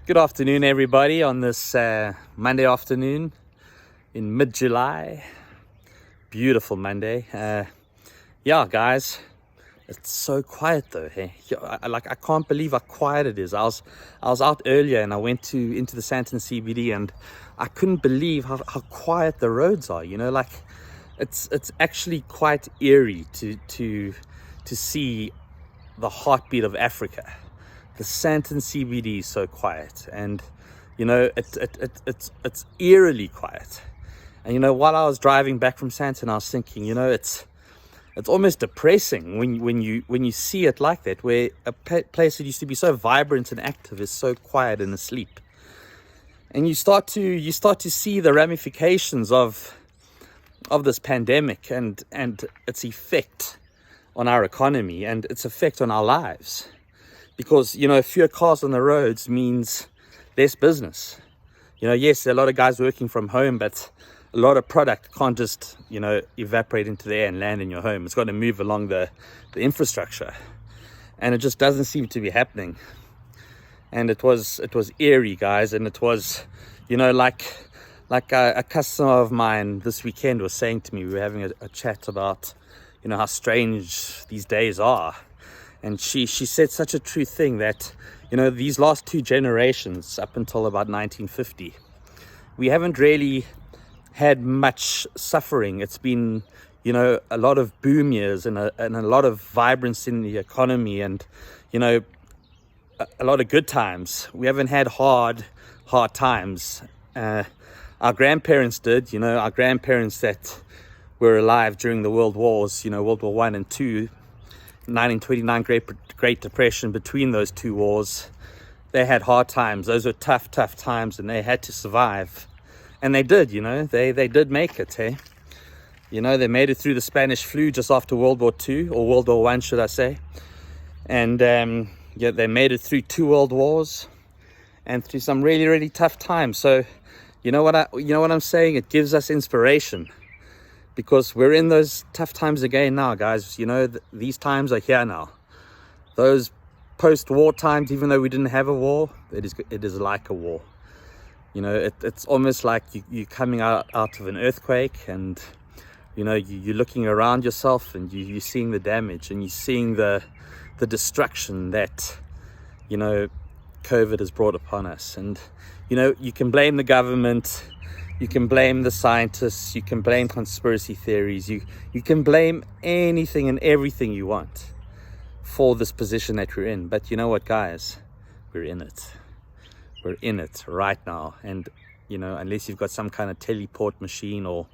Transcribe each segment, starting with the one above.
Good afternoon, everybody, on this Monday afternoon in mid-July. Beautiful Monday. Yeah, guys, it's so quiet though. Hey, I can't believe how quiet it is. I was out earlier and I went into the Sandton CBD and I couldn't believe how quiet the roads are. It's actually quite eerie to see the heartbeat of Africa. The Sandton CBD is so quiet, and it's eerily quiet. And while I was driving back from Sandton, I was thinking, it's almost depressing when you see it like that, where a place that used to be so vibrant and active is so quiet and asleep. And you start to see the ramifications of this pandemic and its effect on our economy and its effect on our lives. Because, fewer cars on the roads means less business. Yes, there are a lot of guys working from home, but a lot of product can't just, evaporate into the air and land in your home. It's got to move along the infrastructure. And it just doesn't seem to be happening. And it was eerie, guys. And it was, like a customer of mine this weekend was saying to me, we were having a chat about, how strange these days are. And she said such a true thing that, these last two generations, up until about 1950, we haven't really had much suffering. It's been, a lot of boom years and a lot of vibrancy in the economy and, a lot of good times. We haven't had hard times. Our grandparents did, our grandparents that were alive during the world wars, World War I and II, 1929 Great Depression. Between those two wars, they had hard times. Those were tough times, and they had to survive. And they did, they did make it, hey? They made it through the Spanish flu just after World War II, or World War I, should I say. And they made it through 2 world wars and through some really, really tough times. So, you know what I'm saying? It gives us inspiration. Because we're in those tough times again now, guys. These times are here now. Those post-war times, even though we didn't have a war, it is like a war. It's almost like you coming out of an earthquake, and you're looking around yourself, and you're seeing the damage, and you're seeing the destruction that COVID has brought upon us. And you can blame the government. You can blame the scientists, you can blame conspiracy theories, you can blame anything and everything you want for this position that we're in. But you know what, guys? We're in it. We're in it right now. And, unless you've got some kind of teleport machine or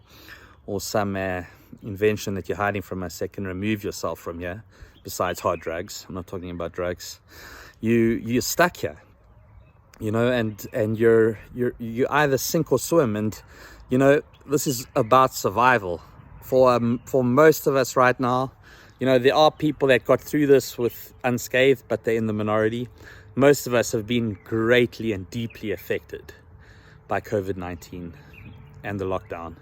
some invention that you're hiding from us that can remove yourself from here, besides hard drugs, I'm not talking about drugs, you're stuck here. And you either sink or swim. And this is about survival for most of us right now. There are people that got through this with unscathed, but they're in the minority. Most of us have been greatly and deeply affected by COVID-19 and the lockdown.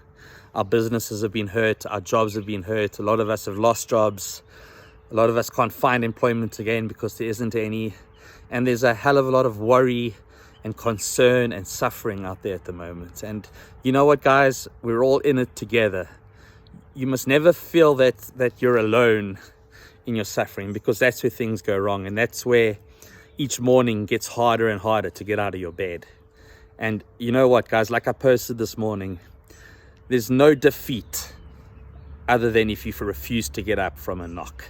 Our businesses have been hurt, our jobs have been hurt, a lot of us have lost jobs, a lot of us can't find employment again because there isn't any. And there's a hell of a lot of worry and concern and suffering out there at the moment. And you know what, guys? We're all in it together. You must never feel that you're alone in your suffering, because that's where things go wrong. And that's where each morning gets harder and harder to get out of your bed. And you know what, guys? Like I posted this morning, there's no defeat other than if you refuse to get up from a knock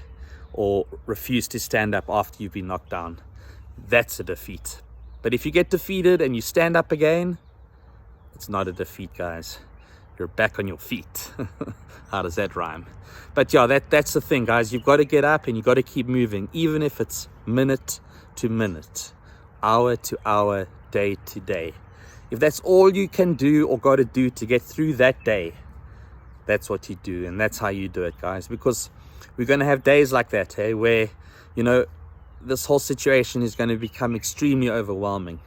or refuse to stand up after you've been knocked down. That's a defeat. But if you get defeated and you stand up again, it's not a defeat, guys. You're back on your feet. How does that rhyme? But yeah, that's the thing, guys. You've got to get up and you've got to keep moving, even if it's minute to minute, hour to hour, day to day. If that's all you can do or got to do to get through that day, that's what you do. And that's how you do it, guys. Because we're going to have days like that, hey, where, this whole situation is going to become extremely overwhelming.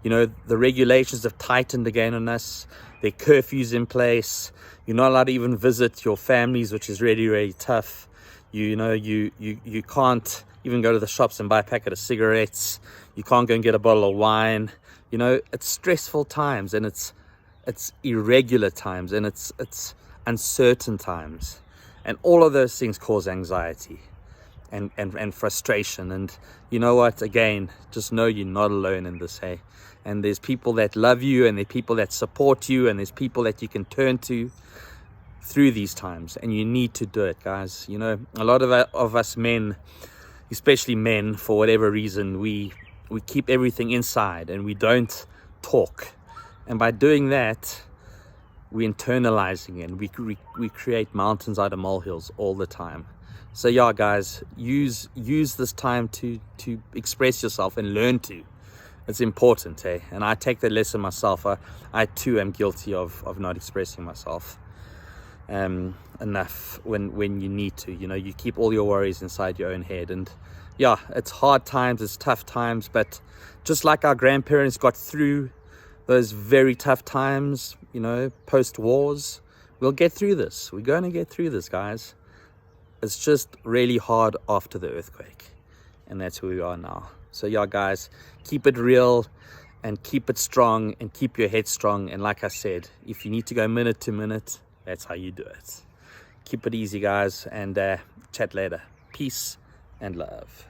The regulations have tightened again on us. There are curfews in place. You're not allowed to even visit your families, which is really, really tough. You can't even go to the shops and buy a packet of cigarettes. You can't go and get a bottle of wine. You know, it's stressful times, and it's irregular times, and it's uncertain times, and all of those things cause anxiety and frustration. And you know what, again, just know you're not alone in this, hey? And there's people that love you, and there's people that support you, and there's people that you can turn to through these times, and you need to do it, guys. You know, a lot of us men, especially men, for whatever reason, we keep everything inside and we don't talk, and by doing that, we're internalizing, and we create mountains out of molehills all the time. So yeah, guys, use this time to express yourself and learn to. It's important, eh? And I take that lesson myself. I too am guilty of not expressing myself enough when you need to. You know, you keep all your worries inside your own head, and yeah, it's hard times, it's tough times, but just like our grandparents got through those very tough times, you know, post-wars, we'll get through this. We're going to get through this, guys. It's just really hard after the earthquake, and that's where we are now. So yeah, guys, keep it real and keep it strong and keep your head strong. And like I said, if you need to go minute to minute, that's how you do it. Keep it easy, guys, and chat later. Peace and love.